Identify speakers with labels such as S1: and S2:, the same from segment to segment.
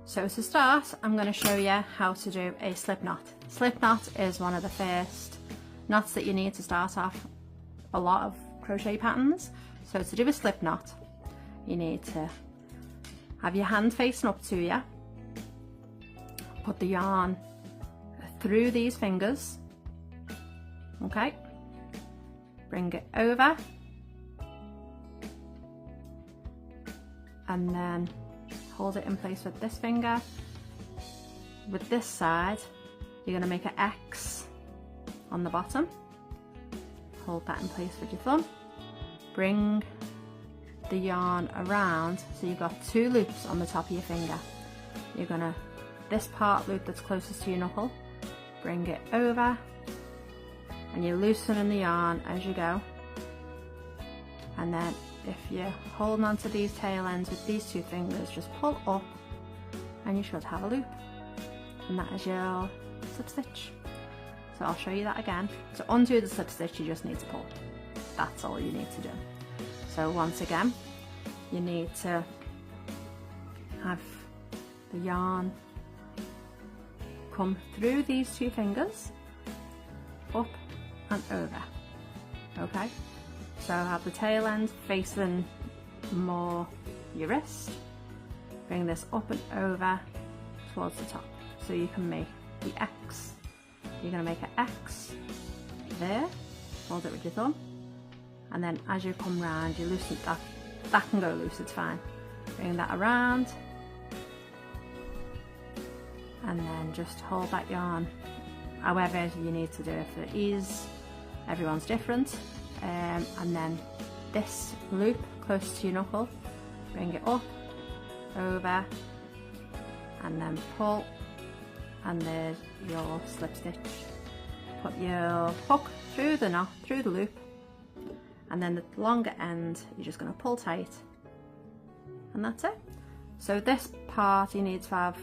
S1: So to start, I'm going to show you how to do a slip knot. Slip knot is one of the first knots that you need to start off a lot of crochet patterns. So to do a slip knot, you need to have your hand facing up to you, put the yarn through these fingers, okay, bring it over, and then hold it in place with this finger. With this side, you're going to make an X on the bottom, hold that in place with your thumb, bring the yarn around so you've got two loops on the top of your finger. You're going to, this part loop that's closest to your knuckle, bring it over, and you're loosening the yarn as you go. And then if you're holding on to these tail ends with these two fingers, just pull up and you should have a loop, and that is your slip stitch. So I'll show you that again. To undo the slip stitch, you just need to pull. That's all you need to do. So once again, you need to have the yarn come through these two fingers, up and over, okay? So have the tail end facing more your wrist, bring this up and over towards the top. So you can make the X, you're going to make an X there, hold it with your thumb, and then as you come round you loosen that can go loose, it's fine. Bring that around and then just hold that yarn however you need to do it for ease. Everyone's different. And then this loop close to your knuckle, bring it up, over, and then pull, and there's your slip stitch. Put your hook through the knot, through the loop, and then the longer end you're just going to pull tight, and that's it. So this part you need to have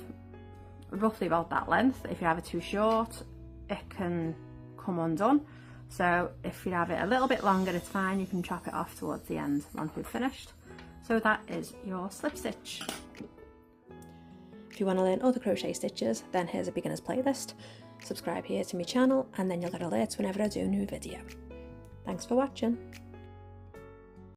S1: roughly about that length. If you have it too short, it can come undone. So if you have it a little bit longer, it's fine, you can chop it off towards the end once we've finished. So that is your slip stitch. If you want to learn other crochet stitches, then here's a beginner's playlist. Subscribe here to my channel and then you'll get alerts whenever I do a new video. Thanks for watching.